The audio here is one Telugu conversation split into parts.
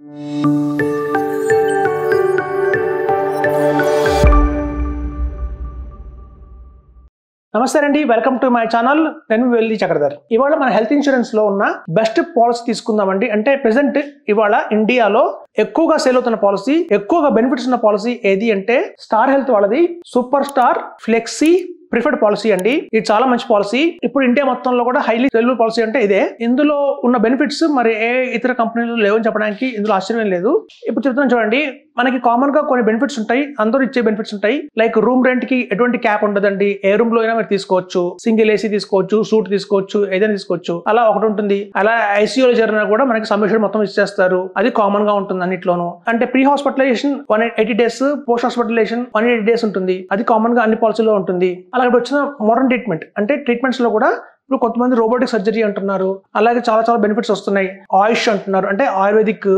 నమస్తే అండి, వెల్కమ్ టు మై ఛానల్. నేను వెల్లి చక్రధర్. ఇవాళ మన హెల్త్ ఇన్సూరెన్స్ లో ఉన్న బెస్ట్ పాలసీ తీసుకుందామండి. అంటే ప్రెసెంట్ ఇవాళ ఇండియాలో ఎక్కువగా సేల్ అవుతున్న పాలసీ, ఎక్కువగా బెనిఫిట్స్ ఉన్న పాలసీ ఏది అంటే స్టార్ హెల్త్ వాళ్ళది super star flexi preferred policy అండి. ఇది చాలా మంచి పాలసీ. ఇప్పుడు ఇండియా మొత్తంలో కూడా హైలీ సెల్యూర్ పాలసీ అంటే ఇదే. ఇందులో ఉన్న బెనిఫిట్స్ మరి ఏ ఇతర కంపెనీలు లేవని చెప్పడానికి ఇందులో ఆశ్చర్యం లేదు. ఇప్పుడు చెప్తున్నాను చూడండి, మనకి కామన్ గా కొన్ని బెనిఫిట్స్ ఉంటాయి, అందరూ ఇచ్చే బెనిఫిట్స్ ఉంటాయి. లైక్ రూమ్ రెంట్ కి ఎటువంటి క్యాప్ ఉండదండి. ఏ రూమ్ లో అయినా మీరు తీసుకోవచ్చు. సింగిల్ ఏసీ తీసుకోవచ్చు, సూట్ తీసుకోవచ్చు, ఏదైనా తీసుకోవచ్చు. అలా ఒకటి ఉంటుంది. అలా ఐసీయూలో జరిగినా కూడా మనకి సమ్మిషన్ మొత్తం ఇచ్చేస్తారు. అది కామన్ గా ఉంటుంది అన్నిట్లోనూ. అంటే pre hospitalization 180 days, post hospitalization 180 days ఉంటుంది. అది కామన్ గా అన్ని పాలసీలో ఉంటుంది. అలాగే వచ్చిన మోడర్న్ ట్రీట్మెంట్ అంటే ట్రీట్మెంట్స్ లో కూడా ఇప్పుడు కొంతమంది రోబోటిక్ సర్జరీ అంటున్నారు. అలాగే చాలా చాలా బెనిఫిట్స్ వస్తున్నాయి. ఆయుష్ అంటున్నారు, అంటే ఆయుర్వేదిక్,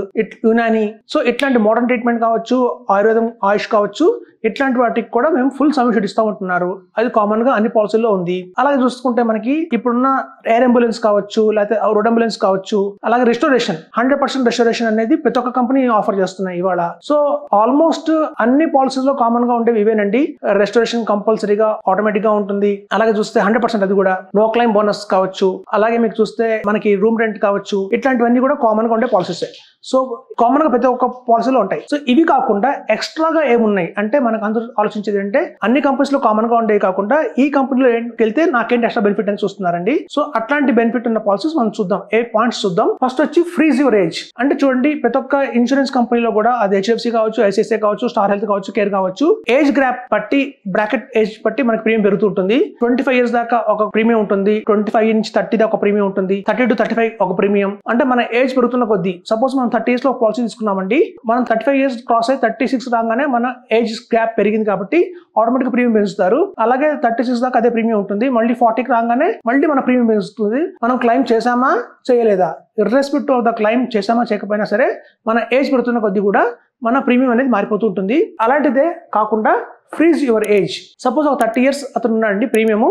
యునాని. సో ఇట్లాంటి మోడర్న్ ట్రీట్మెంట్ కావచ్చు, ఆయుర్వేదం, ఆయుష్ కావచ్చు, ఇట్లాంటి వాటికి కూడా మేము ఫుల్ సబ్సిడీ ఇస్తామంటున్నారు. అది కామన్ గా అన్ని పాలసీల్లో ఉంది. అలాగే చూసుకుంటే మనకి ఇప్పుడున్న ఎయిర్ అంబులెన్స్ కావచ్చు, లేకపోతే రోడ్ అంబులెన్స్ కావచ్చు, అలాగే రెస్టోరేషన్ 100% రెస్టోరేషన్ అనేది ప్రతి ఒక్క కంపెనీ ఆఫర్ చేస్తున్నాయి ఇవాళ. సో ఆల్మోస్ట్ అన్ని పాలసీస్ లో కామన్ గా ఉండేవి ఇవేనండి. రెస్టోరేషన్ కంపల్సరీగా ఆటోమేటిక్ గా ఉంటుంది. అలాగే చూస్తే 100% అది కూడా నో క్లైమ్ బోనస్ కావచ్చు. అలాగే మీకు చూస్తే మనకి రూమ్ రెంట్ కావచ్చు, ఇట్లాంటివన్నీ కూడా కామన్ గా ఉండే పాలసీస్. సో కామన్ గా ప్రతి ఒక్క పాలసీలో ఉంటాయి. సో ఇవి కాకుండా ఎక్స్ట్రాగా ఏమున్నాయి అంటే మనకు అందరూ ఆలోచించేది అంటే అన్ని కంపెనీస్ లో కామన్ గా ఉండేవి కాకుండా ఈ కంపెనీలో వెళ్తే నాకేంటి ఎక్స్ట్రా బెనిఫిట్ అని చూస్తున్నారండి. సో అట్లాంటి బెనిఫిట్ ఉన్న పాలసీస్ మనం చూద్దాం. ఏ పాయింట్స్ చూద్దాం. ఫస్ట్ వచ్చి ఫ్రీజ్ యువర్ ఏజ్. అంటే చూడండి, ప్రతి ఒక్క ఇన్సూరెన్స్ కంపెనీలో కూడా అది హెచ్డిఎఫ్సి కావచ్చు, ఐసిఐసిఐ కావచ్చు, స్టార్ హెల్త్ కావచ్చు, కేర్ కావచ్చు, ఏజ్ గ్రాప్ బట్టి, బ్రాకెట్ ఏజ్ బట్టి మనకి ప్రీమియం పెరుగుతుంటుంది. 25 years దాకా ఒక ప్రీమియం ఉంటుంది, 25 నుంచి 30 దాకా ఒక ప్రీమియం ఉంటుంది, 30 to 35 ఒక ప్రీమియం. అంటే మన ఏజ్ పెరుగుతున్న కొద్దీ, సపోజ్ మనం 30 years లో పాలసీ తీసుకున్నామండి, మనం 35 years క్రాస్ అయ్యి 36 రాగానే మన ఏజ్ గ్యాప్ పెరిగింది కాబట్టి ఆటోమేటిక్ ప్రీమియం పెంచుతారు. అలాగే 36 దాకా అదే ప్రీమియం ఉంటుంది. మళ్ళీ 40కి రాగానే మళ్ళీ మన ప్రీమియం పెంచుతుంది. మనం క్లైమ్ చేసామా చేయలేదా, ఇర్రెస్పెక్టివ్ ఆఫ్ ద క్లైమ్ చేసామా చేయకపోయినా సరే మన ఏజ్ పెరుగుతున్న కొద్దీ కూడా మన ప్రీమియం అనేది మారిపోతూ ఉంటుంది. అలాంటిదే కాకుండా ఫ్రీజ్ యువర్ ఏజ్. సపోజ్ ఒక 30 years అతను ఉన్నాడండి, ప్రీమియం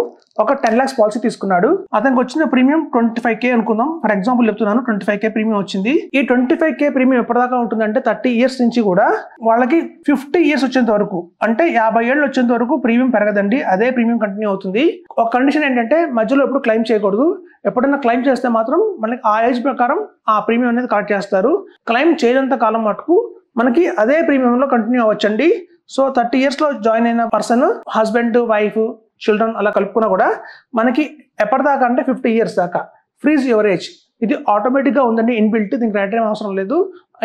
ఒక 10 lakhs పాలసీ తీసుకున్నాడు. అతనికి వచ్చిన ప్రీమియం 25K అనుకుందాం. ఫర్ ఎగ్జాంపుల్ చెప్తున్నాను, 25K ప్రీమియం వచ్చింది. ఈ 25K ప్రీమియం ఎప్పటిదాకా ఉంటుందంటే 30 years నుంచి కూడా వాళ్ళకి 50 years వచ్చేంత వరకు, అంటే 50 ఏళ్ళు వచ్చేంత వరకు ప్రీమియం పెరగదండి. అదే ప్రీమియం కంటిన్యూ అవుతుంది. ఒక కండిషన్ ఏంటంటే మధ్యలో ఎప్పుడు క్లైమ్ చేయకూడదు. ఎప్పుడైనా క్లైమ్ చేస్తే మాత్రం మనకి ఆ ఏజ్ ప్రకారం ఆ ప్రీమియం అనేది కలెక్ట్ చేస్తారు. క్లైమ్ చేయనంత కాలం మటుకు మనకి అదే ప్రీమియంలో కంటిన్యూ అవ్వచ్చండి. సో 30 years లో జాయిన్ అయిన పర్సన్, హస్బెండ్, వైఫ్, చిల్డ్రన్ అలా కలుపుకున్నా కూడా మనకి ఎప్పటిదాకా అంటే 50 years దాకా ఫ్రీజ్ యువర్ ఏజ్. ఇది ఆటోమేటిక్ గా ఉందండి, ఇన్బిల్ట్. దీనికి రైట్ అవసరం లేదు.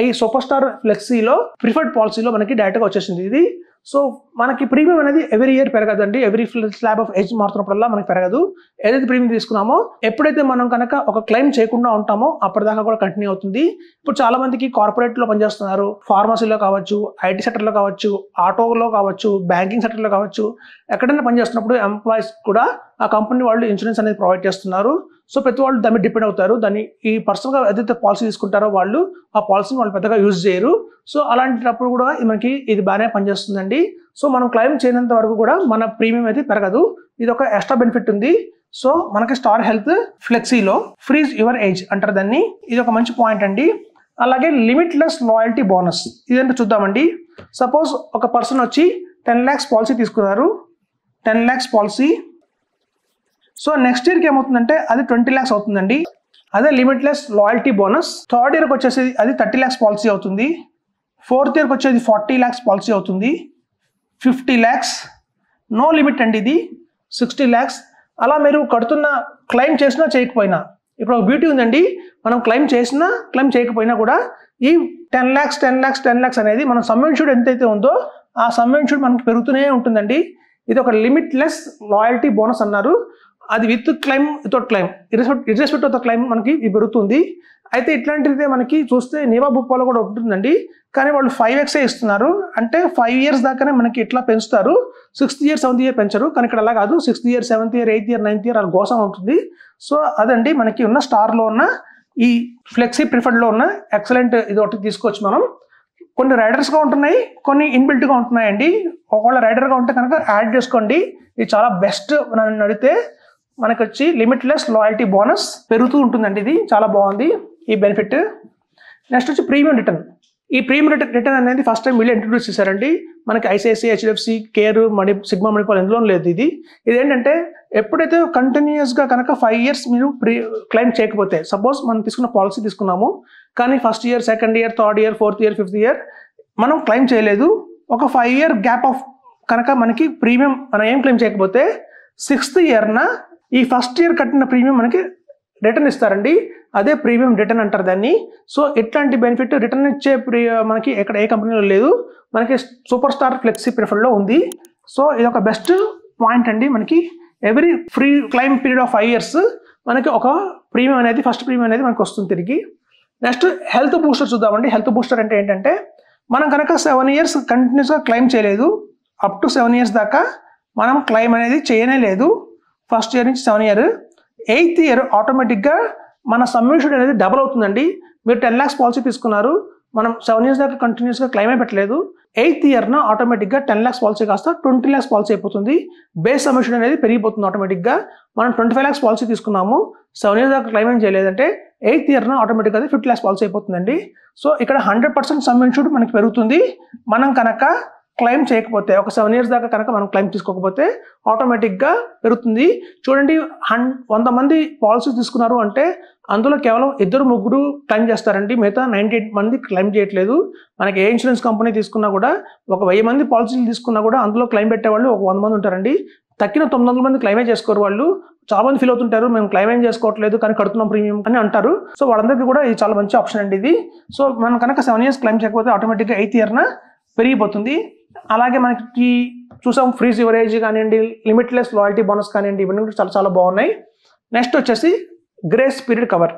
ఈ సూపర్ స్టార్ ఫ్లెక్సీలో ప్రిఫర్డ్ పాలసీలో మనకి డైరెక్ట్ గా వచ్చేసింది ఇది. సో మనకి ప్రీమియం అనేది ఎవ్రీ ఇయర్ పెరగదండి. ఎవ్రీ స్లాబ్ ఆఫ్ ఏజ్ మారుతున్నప్పుడల్లా మనకి పెరగదు. ఏదైతే ప్రీమియం తీసుకున్నామో ఎప్పుడైతే మనం కనుక ఒక క్లెయిమ్ చేయకుండా ఉంటామో అప్పటిదాకా కూడా కంటిన్యూ అవుతుంది. ఇప్పుడు చాలా మందికి కార్పొరేట్ లో పనిచేస్తున్నారు, ఫార్మసీలో కావచ్చు, ఐటీ సెక్టర్లో కావచ్చు, ఆటోలో కావచ్చు, బ్యాంకింగ్ సెక్టర్లో కావచ్చు, ఎక్కడైనా పనిచేస్తున్నప్పుడు ఎంప్లాయీస్ కూడా ఆ కంపెనీ వాళ్ళు ఇన్సూరెన్స్ అనేది ప్రొవైడ్ చేస్తున్నారు. సో ప్రతి వాళ్ళు దాన్ని డిపెండ్ అవుతారు. దాన్ని ఈ పర్సనల్గా ఏదైతే పాలసీ తీసుకుంటారో వాళ్ళు ఆ పాలసీని వాళ్ళు పెద్దగా యూజ్ చేయరు. సో అలాంటప్పుడు కూడా మనకి ఇది బాగానే పనిచేస్తుందండి. సో మనం క్లైమ్ చేయనంత వరకు కూడా మన ప్రీమియం అయితే పెరగదు. ఇది ఒక ఎక్స్ట్రా బెనిఫిట్ ఉంది. సో మనకి స్టార్ హెల్త్ ఫ్లెక్సీలో ఫ్రీజ్ యువర్ ఏజ్ అంటారు దాన్ని. ఇది ఒక మంచి పాయింట్ అండి. అలాగే లిమిట్లెస్ లాయల్టీ బోనస్ ఇదంతా చూద్దామండి. సపోజ్ ఒక పర్సన్ వచ్చి 10 lakhs పాలసీ తీసుకున్నారు, 10 lakhs పాలసీ. సో నెక్స్ట్ ఇయర్కి ఏమవుతుందంటే అది 20 lakhs అవుతుందండి. అదే లిమిట్లెస్ లాయల్టీ బోనస్. థర్డ్ ఇయర్కి వచ్చేసి అది 30 lakhs పాలసీ అవుతుంది. ఫోర్త్ ఇయర్కి వచ్చేది 40 lakhs పాలసీ అవుతుంది. 50 lakhs, నో లిమిట్ అండి ఇది, 60 lakhs. అలా మీరు కడుతున్న క్లైమ్ చేసినా చేయకపోయినా, ఇప్పుడు ఒక బ్యూటీ ఉందండి, మనం క్లైమ్ చేసినా క్లైమ్ చేయకపోయినా కూడా ఈ 10 lakhs, 10 lakhs, 10 lakhs అనేది మన సమ్ ఇన్సూర్డ్ ఎంతైతే ఉందో ఆ సమ్ ఇన్సూర్డ్ మనకు పెరుగుతూనే ఉంటుందండి. ఇది ఒక లిమిట్లెస్ లాయల్టీ బోనస్ అన్నారు. అది with claim, without claim, irrespective of the claim మనకి ఇది పెరుగుతుంది. అయితే ఇట్లాంటిదే మనకి చూస్తే నీవా బుప్పాలో కూడా ఉంటుందండి. కానీ వాళ్ళు 5x ఇస్తున్నారు. అంటే 5 years దాకానే మనకి ఇట్లా పెంచుతారు. 6th year, 7th year పెంచరు. కానీ ఇక్కడ అలా కాదు, 6th year, 7th year, 8th year, 9th year అలా గోసం ఉంటుంది. సో అదండి మనకి ఉన్న స్టార్లో ఉన్న ఈ ఫ్లెక్సీ ప్రిఫర్డ్లో ఉన్న ఎక్సలెంట్ ఇది ఒకటి తీసుకోవచ్చు మనం. కొన్ని రైడర్స్గా ఉంటున్నాయి, కొన్ని ఇన్బిల్ట్గా ఉంటున్నాయండి. ఒకవేళ రైడర్గా ఉంటే కనుక యాడ్ చేసుకోండి. ఇది చాలా బెస్ట్. నన్ను అడిగితే మనకు వచ్చి లిమిట్లెస్ లాయల్టీ బోనస్ పెరుగుతూ ఉంటుందండి. ఇది చాలా బాగుంది ఈ బెనిఫిట్. నెక్స్ట్ వచ్చి ప్రీమియం రిటర్న్. ఈ ప్రీమియం రిటర్న్ అనేది ఫస్ట్ టైం వీళ్ళు ఇంట్రడ్యూస్ చేశారండి. మనకి ICICI, HDFC, care, sigma Manipal ఎందులో లేదు. ఇదేంటంటే ఎప్పుడైతే కంటిన్యూస్గా కనుక 5 years మీరు క్లెయిమ్ చేయకపోతే, సపోజ్ మనం తీసుకున్న పాలసీ తీసుకున్నాము కానీ first year, second year, third year, fourth year, fifth year మనం క్లెయిమ్ చేయలేదు, ఒక 5 year గ్యాప్ ఆఫ్ కనుక మనకి ప్రీమియం మనం ఏం క్లెయిమ్ చేయకపోతే 6th ఇయర్న ఈ ఫస్ట్ ఇయర్ కట్టిన ప్రీమియం మనకి రిటర్న్ ఇస్తారండి. అదే ప్రీమియం రిటర్న్ అంటారు దాన్ని. సో ఇట్లాంటి బెనిఫిట్ రిటర్న్ ఇచ్చే మనకి ఎక్కడ ఏ కంపెనీలో లేదు, మనకి సూపర్ స్టార్ ఫ్లెక్సీ ప్రిఫర్లో ఉంది. సో ఇది ఒక బెస్ట్ పాయింట్ అండి. మనకి every free claim period of 5 years మనకి ఒక ప్రీమియం అనేది, ఫస్ట్ ప్రీమియం అనేది మనకు వస్తుంది తిరిగి. నెక్స్ట్ హెల్త్ బూస్టర్ చూద్దామండి. హెల్త్ బూస్టర్ అంటే ఏంటంటే మనం కనుక 7 years కంటిన్యూస్గా క్లెయిమ్ చేయలేదు, అప్ టు 7 years దాకా మనం క్లెయిమ్ అనేది చేయనే లేదు, ఫస్ట్ ఇయర్ నుంచి 7 year, 8th year ఆటోమేటిక్గా మన సమ్మిషన్ అనేది డబుల్ అవుతుందండి. మీరు 10 lakhs పాలసీ తీసుకున్నారు, మనం 7 years దాకా కంటిన్యూస్గా క్లెయిమే పెట్టలేదు, 8th yearన ఆటోమేటిక్గా 10 lakhs పాలసీ కాస్త 20 lakhs పాలసీ అయిపోతుంది. బేస్ సమ్మిషన్ అనేది పెరిగిపోతుంది ఆటోమేటిక్గా. మనం 25 lakhs పాలసీ తీసుకున్నాము, 7 years దాకా క్లెయిమ్ ఏం చేయలేదంటే 8th yearన ఆటోమేటిక్గా 50 lakhs పాలసీ అయిపోతుందండి. సో ఇక్కడ 100% సమ్మిషన్ మనకి పెరుగుతుంది. మనం కనుక క్లెయిమ్ చేయకపోతే, ఒక 7 years దాకా కనుక మనం క్లెయిమ్ తీసుకోకపోతే ఆటోమేటిక్గా పెరుగుతుంది. చూడండి, 100 మంది పాలసీ తీసుకున్నారు అంటే అందులో కేవలం 2-3 క్లెయిమ్ చేస్తారండి, మిగతా 98 మంది క్లెయిమ్ చేయట్లేదు. మనకి ఏ ఇన్సూరెన్స్ కంపెనీ తీసుకున్నా కూడా ఒక 1000 మంది పాలసీలు తీసుకున్నా కూడా అందులో క్లెయిమ్ పెట్టేవాళ్ళు ఒక 100 మంది ఉంటారండి. తక్కిన 900 మంది క్లెయిమే చేసుకోరు. వాళ్ళు చాలా మంది ఫీల్ అవుతుంటారు, మేము క్లెయిమ్ ఏం చేసుకోవట్లేదు కానీ కడుతున్నాం ప్రీమియం అని అంటారు. సో వాళ్ళందరికీ కూడా ఇది చాలా మంచి ఆప్షన్ అండి ఇది. సో మనం కనుక 7 years క్లెయిమ్ చేయకపోతే ఆటోమేటిక్గా 8th yearన పెరిగిపోతుంది. అలాగే మనకి చూసాం ఫ్రీ సివరేజ్ కానివ్వండి, లిమిట్లెస్ లాయల్టీ బోనస్ కానివ్వండి, ఇవన్నీ కూడా చాలా చాలా బాగున్నాయి. నెక్స్ట్ వచ్చేసి గ్రేస్ పీరియడ్ కవర్.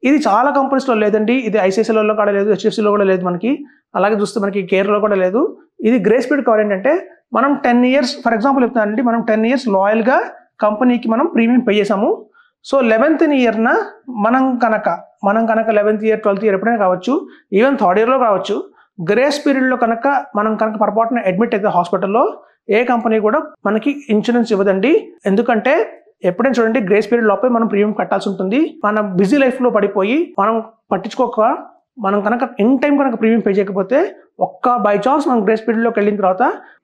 ఇది చాలా కంపెనీస్లో లేదండి. ఇది ఐసిఐసిఐలో కూడా లేదు, హెచ్డిఎఫ్సిలో కూడా లేదు మనకి. అలాగే చూస్తే మనకి కేర్లో కూడా లేదు. ఇది గ్రేస్ పీరియడ్ కవర్ ఏంటంటే మనం 10 years, ఫర్ ఎగ్జాంపుల్ చెప్తానండి, మనం 10 years లాయల్గా కంపెనీకి మనం ప్రీమియం పే చేసాము. సో 11th yearన మనం కనుక 11th year, 12th year ఎప్పుడైనా కావచ్చు, ఈవెన్ 3rd yearలో కావచ్చు, గ్రేస్ పీరియడ్లో కనుక మనం కనుక పొరపాటున అడ్మిట్ అయితే హాస్పిటల్లో ఏ కంపెనీ కూడా మనకి ఇన్సూరెన్స్ ఇవ్వదండి. ఎందుకంటే ఎప్పుడైనా చూడండి, గ్రేస్ పీరియడ్ లోపే మనం ప్రీమియం కట్టాల్సి ఉంటుంది. మన బిజీ లైఫ్లో పడిపోయి మనం పట్టించుకోక మనం కనుక ఇన్ టైం కనుక ప్రీమియం పే చేయకపోతే, ఒక్క బై ఛాన్స్ మనం గ్రేస్ పీరియడ్లోకి వెళ్ళిన తర్వాత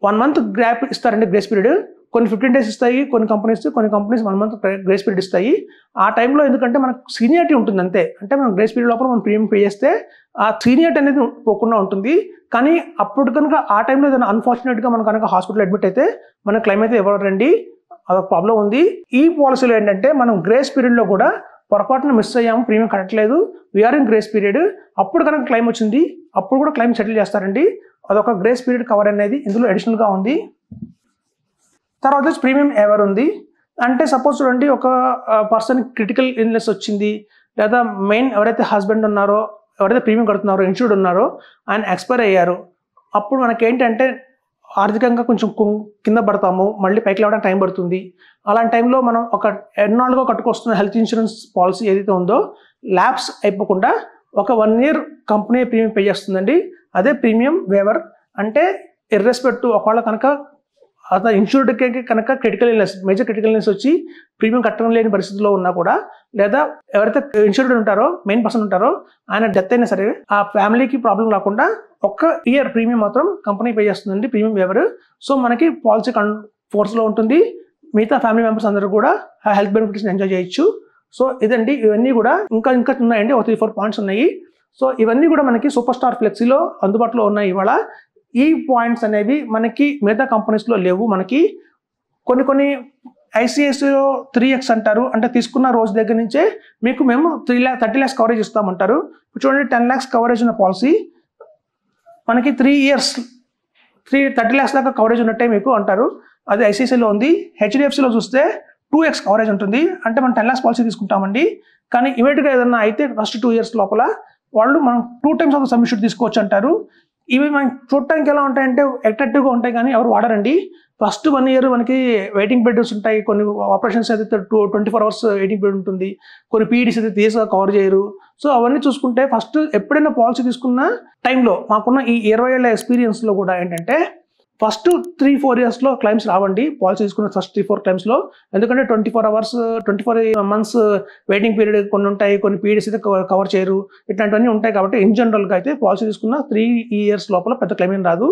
1 month గ్యాప్ ఇస్తారండి గ్రేస్ పీరియడ్. కొన్ని 15 days ఇస్తాయి కొన్ని కంపెనీస్ 1 month గ్రేస్ పీరియడ్ ఇస్తాయి. ఆ టైంలో ఎందుకంటే మనకు సీనియారిటీ ఉంటుంది అంతే. అంటే మనం గ్రేస్ పీరియడ్ లోపల మనం ప్రీమియం పే చేస్తే ఆ సీనియారిటీ అనేది పోకుండా ఉంటుంది. కానీ అప్పుడు కనుక ఆ టైంలో ఏదైనా అన్ఫార్చునేట్గా మనం కనుక హాస్పిటల్ అడ్మిట్ అయితే మన క్లెయిమ్ అయితే ఇవ్వరండి. అదొక ప్రాబ్లం ఉంది. ఈ పాలసీలో ఏంటంటే మనం గ్రేస్ పీరియడ్లో కూడా పొరపాటున మిస్ అయ్యాము, ప్రీమియం కట్టట్లేదు, వీఆర్ ఇన్ గ్రేస్ పీరియడ్, అప్పుడు కనుక క్లెయిమ్ వచ్చింది అప్పుడు కూడా క్లెయిమ్ సెటిల్ చేస్తారండి. అదొక గ్రేస్ పీరియడ్ కవర్ అనేది ఇందులో అడిషనల్గా ఉంది. తర్వాత వచ్చి ప్రీమియం ఎవర్ ఉంది. అంటే సపోజ్ చూడండి, ఒక పర్సన్ క్రిటికల్ ఇల్నెస్ వచ్చింది, లేదా మెయిన్ ఎవరైతే హస్బెండ్ ఉన్నారో, ఎవరైతే ప్రీమియం కడుతున్నారో, ఇన్సూర్డ్ ఉన్నారో, ఆయన ఎక్స్పైర్ అయ్యారు. అప్పుడు మనకేంటంటే ఆర్థికంగా కొంచెం కింద పడతాము, మళ్ళీ పైకి లేవడానికి టైం పడుతుంది. అలాంటి టైంలో మనం ఒక ఎన్నాళ్ళుగా కట్టుకొస్తున్న హెల్త్ ఇన్సూరెన్స్ పాలసీ ఏదైతే ఉందో ల్యాప్స్ అయిపోకుండా ఒక 1 year కంపెనీ ప్రీమియం పే చేస్తుందండి. అదే ప్రీమియం వేవర్. అంటే ఇర్రెస్పెక్టివ్ ఒకవేళ కనుక అతను ఇన్సూర్డ్కి కనుక critical illness, major critical illness వచ్చి ప్రీమియం కట్టడం లేని పరిస్థితిలో ఉన్నా కూడా, లేదా ఎవరైతే ఇన్సూర్డ్ ఉంటారో, మెయిన్ పర్సన్ ఉంటారో, ఆయన డెత్ అయినా సరే ఆ ఫ్యామిలీకి ప్రాబ్లం రాకుండా 1 year ప్రీమియం మాత్రం కంపెనీ పే చేస్తుందండి, ప్రీమియం వేవర్. సో మనకి పాలసీ ఫోర్స్లో ఉంటుంది, మిగతా ఫ్యామిలీ మెంబర్స్ అందరూ కూడా ఆ హెల్త్ బెనిఫిట్స్ని ఎంజాయ్ చేయొచ్చు. సో ఇదండి, ఇవన్నీ కూడా ఇంకా ఉన్నాయండి, ఒక 3-4 పాయింట్స్ ఉన్నాయి. సో ఇవన్నీ కూడా మనకి సూపర్ స్టార్ ఫ్లెక్సీలో అందుబాటులో ఉన్నాయి ఇవాళ. ఈ పాయింట్స్ అనేవి మనకి మిగతా కంపెనీస్లో లేవు. మనకి కొన్ని ఐసిఐసిలో 3x అంటారు, అంటే తీసుకున్న రోజు దగ్గర నుంచే మీకు మేము 30 lakhs కవరేజ్ ఇస్తామంటారు. ఇప్పుడు చూడండి, 10 lakhs కవరేజ్ ఉన్న పాలసీ మనకి 3 years 30 lakhs దాకా కవరేజ్ ఉన్నట్టే మీకు అంటారు. అది ఐసిఐసిలో ఉంది. హెచ్డిఎఫ్సిలో చూస్తే 2x కవరేజ్ ఉంటుంది. అంటే మనం 10 lakhs పాలసీ తీసుకుంటామండి, కానీ ఇమీడియట్గా ఏదన్నా అయితే ఫస్ట్ 2 years లోపల వాళ్ళు మనం 2 times ఆఫ్ సబ్మిషన్ తీసుకోవచ్చు అంటారు. ఇవి మనకి చూడటానికి ఎలా ఉంటాయంటే అట్రాక్టివ్గా ఉంటాయి, కానీ ఎవరు వాడరండి. ఫస్ట్ 1 year మనకి వెయిటింగ్ పీరియడ్స్ ఉంటాయి. కొన్ని ఆపరేషన్స్ అయితే 24 hours వెయిటింగ్ పీరియడ్ ఉంటుంది. కొన్ని పీఈడీస్ అయితే తీసా కవర్ చేయరు. సో అవన్నీ చూసుకుంటే ఫస్ట్ ఎప్పుడైనా పాలసీ తీసుకున్న టైంలో మాకున్న ఈ 20 ఏళ్ల ఎక్స్పీరియన్స్లో కూడా ఏంటంటే ఫస్ట్ 3-4 ఇయర్స్లో క్లైమ్స్ రావండి పాలసీ తీసుకున్న ఫస్ట్ 3-4 క్లైమ్స్లో. ఎందుకంటే 24 మంత్స్ వెయిటింగ్ పీరియడ్ కొన్ని ఉంటాయి, కొన్ని పీరియడ్స్ అయితే కవర్ చేయరు, ఇట్లాంటివన్నీ ఉంటాయి. కాబట్టి ఇన్ జనరల్గా అయితే పాలసీ తీసుకున్న 3 ఇయర్స్ లోపల పెద్ద క్లైమ్ ఏం రాదు.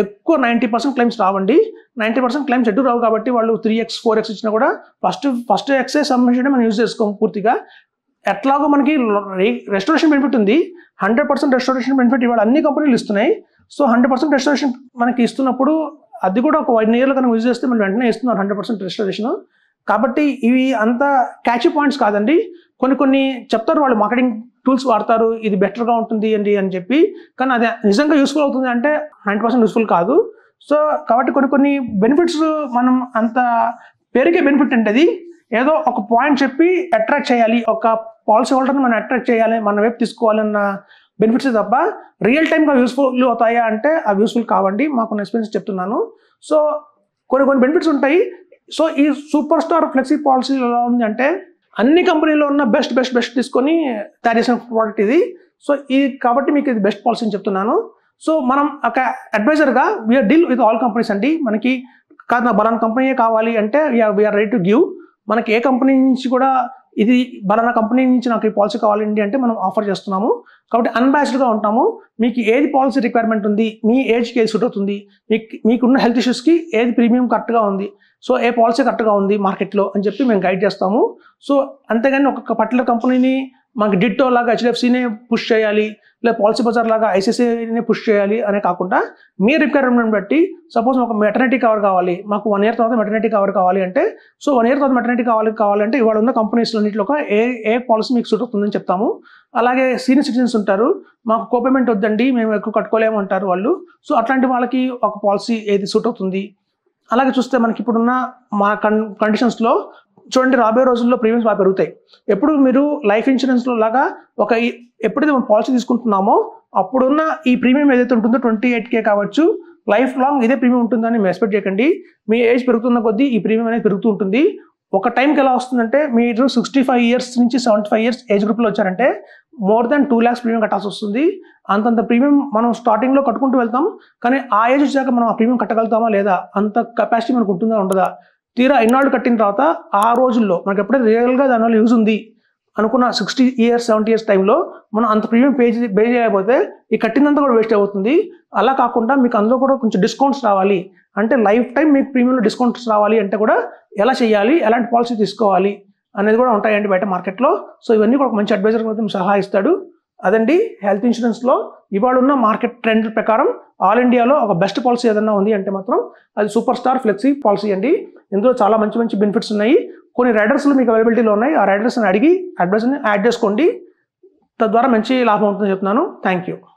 ఎక్కువ 90% క్లైమ్స్ రావండి. 90% క్లైమ్స్ ఎటు రావు కాబట్టి వాళ్ళు 3x 4x ఇచ్చినా కూడా ఫస్ట్ ఎక్సే సబ్మిషన్ మనం యూజ్ చేసుకోము పూర్తిగా. ఎట్లాగో మనకి రెస్టోరేషన్ బెనిఫిట్ ఉంది. 100% రెస్టోరేషన్ బెనిఫిట్ ఇవాళ అన్ని కంపెనీలు ఇస్తున్నాయి. సో 100% రెస్టోరేషన్ మనకి ఇస్తున్నప్పుడు అది కూడా ఒక 1 ఇయర్లో కనుక యూజ్ చేస్తే మనం వెంటనే ఇస్తున్నారు 100% రెస్టోరేషన్. కాబట్టి ఇవి అంత క్యాచీ పాయింట్స్ కాదండి. కొన్ని చెప్తారు వాళ్ళు, మార్కెటింగ్ టూల్స్ వాడతారు, ఇది బెటర్గా ఉంటుంది అని చెప్పి. కానీ అది నిజంగా యూస్ఫుల్ అవుతుంది అంటే 100% యూస్ఫుల్ కాదు. సో కాబట్టి కొన్ని బెనిఫిట్స్ మనం అంత పేరుకే బెనిఫిట్ అంటే అది ఏదో ఒక పాయింట్ చెప్పి అట్రాక్ట్ చేయాలి, ఒక పాలసీ హోల్డర్ని మనం అట్రాక్ట్ చేయాలి, మన వైపు తీసుకోవాలన్న బెనిఫిట్స్ తప్ప రియల్ టైమ్గా యూస్ఫుల్ అవుతాయా అంటే అవి యూస్ఫుల్ కావండి. మాకు ఎక్స్పీరియన్స్ చెప్తున్నాను. సో కొన్ని బెనిఫిట్స్ ఉంటాయి. సో ఈ సూపర్ స్టార్ ఫ్లెక్సీ పాలసీ ఎలా ఉంది అంటే అన్ని కంపెనీలో ఉన్న బెస్ట్ తీసుకొని తయారు చేసిన ప్రోడక్ట్ ఇది. సో కాబట్టి మీకు ఇది బెస్ట్ పాలసీ అని చెప్తున్నాను. సో మనం ఒక అడ్వైజర్గా we are deal with all companies అండి. మనకి కాదు నా బలానా కంపెనీయే కావాలి అంటే వీఆర్ రెడీ టు గివ్. మనకి ఏ కంపెనీ నుంచి కూడా ఇది బలానా కంపెనీ నుంచి నాకు ఈ పాలసీ కావాలండి అంటే మనం ఆఫర్ చేస్తున్నాము. కాబట్టి అన్బయాస్డ్గా ఉంటాము. మీకు ఏది పాలసీ రిక్వైర్మెంట్ ఉంది, మీ ఏజ్కి ఏది సూట్ అవుతుంది, మీకున్న హెల్త్ ఇష్యూస్కి ఏది ప్రీమియం కరెక్ట్గా ఉంది, సో ఏ పాలసీ కరెక్ట్గా ఉంది మార్కెట్లో అని చెప్పి మేము గైడ్ చేస్తాము. సో అంతేగాని ఒక పర్టికులర్ కంపెనీని మనకి డిట్టో లాగా హెచ్డిఎఫ్సినే పుష్ చేయాలి, లేదా పాలసీ బజార్ లాగా ఐసిఐసిఐనే పుష్ చేయాలి అనే కాకుండా మీ రిక్వైర్మెంట్ బట్టి సపోజ్ ఒక మెటర్నిటీ కవర్ కావాలి, మాకు 1 ఇయర్ తర్వాత మెటర్నిటీ కవర్ కావాలి అంటే సో 1 ఇయర్ తర్వాత మెటర్నిటీ కావాలంటే ఇవాళ ఉన్న కంపెనీస్లో ఏ పాలసీ మీకు సూట్ అవుతుందని చెప్తాము. అలాగే సీనియర్ సిటిజన్స్ ఉంటారు, మాకు కోపేమెంట్ వద్దండి మేము ఎక్కువ కట్టుకోలేము అంటారు వాళ్ళు. సో అట్లాంటి వాళ్ళకి ఒక పాలసీ ఏది సూట్ అవుతుంది. అలాగే చూస్తే మనకి ఇప్పుడున్న మా కండిషన్స్లో చూడండి, రాబోయే రోజుల్లో ప్రీమియమ్స్ బాగా పెరుగుతాయి. ఎప్పుడు మీరు లైఫ్ ఇన్సూరెన్స్లో లాగా ఎప్పుడైతే మనం పాలసీ తీసుకుంటున్నామో అప్పుడున్న ఈ ప్రీమియం ఏదైతే ఉంటుందో 28K కావచ్చు, లైఫ్ లాంగ్ ఇదే ప్రీమియం ఉంటుందని మీరు ఎక్స్పెక్ట్ చేయకండి. మీ ఏజ్ పెరుగుతున్న కొద్దీ ఈ ప్రీమియం అనేది పెరుగుతూ ఉంటుంది. ఒక టైంకి ఎలా వస్తుందంటే మీరు 65 ఇయర్స్ నుంచి 75 ఇయర్స్ ఏజ్ గ్రూప్లో వచ్చారంటే మోర్ దాన్ 2 lakhs ప్రీమియం కట్టాల్సి వస్తుంది. అంతంత ప్రీమియం మనం స్టార్టింగ్లో కట్టుకుంటూ వెళ్తాం. కానీ ఆ ఏజ్ వచ్చాక మనం ఆ ప్రీమియం కట్టగలుగుతామా లేదా, అంత కెపాసిటీ మనకు ఉంటుందా ఉండదా, తీరా ఇన్నాళ్ళు కట్టిన తర్వాత ఆ రోజుల్లో మనకి ఎప్పుడైతే రియల్గా దానివల్ల యూజ్ ఉంది అనుకున్న 60 ఇయర్స్ 70 ఇయర్స్ టైంలో మనం అంత ప్రీమియం పే చేయకపోతే ఈ కట్టినంత కూడా వేస్ట్ అవుతుంది. అలా కాకుండా మీకు అందులో కూడా కొంచెం డిస్కౌంట్స్ రావాలి అంటే లైఫ్ టైం మీకు ప్రీమియంలో డిస్కౌంట్స్ రావాలి అంటే కూడా ఎలా చేయాలి, ఎలాంటి పాలసీ తీసుకోవాలి అనేది కూడా ఉంటాయండి బయట మార్కెట్లో. సో ఇవన్నీ కూడా ఒక మంచి అడ్వైజర్ కూడా సలహా ఇస్తాడు. అదండి హెల్త్ ఇన్సూరెన్స్లో ఇవాళ ఉన్న మార్కెట్ ట్రెండ్ ప్రకారం ఆల్ ఇండియాలో ఒక బెస్ట్ పాలసీ ఏదన్నా ఉంది అంటే మాత్రం అది సూపర్ స్టార్ ఫ్లెక్సీ పాలసీ అండి. ఇందులో చాలా మంచి బెనిఫిట్స్ ఉన్నాయి. కొన్ని రైడర్స్లు మీకు అవైలబిలిటీలో ఉన్నాయి. ఆ రైడర్స్ని అడిగి అడ్వైజర్ని యాడ్ చేసుకోండి, తద్వారా మంచి లాభం ఉంటుందని చెప్తున్నాను. Thank you.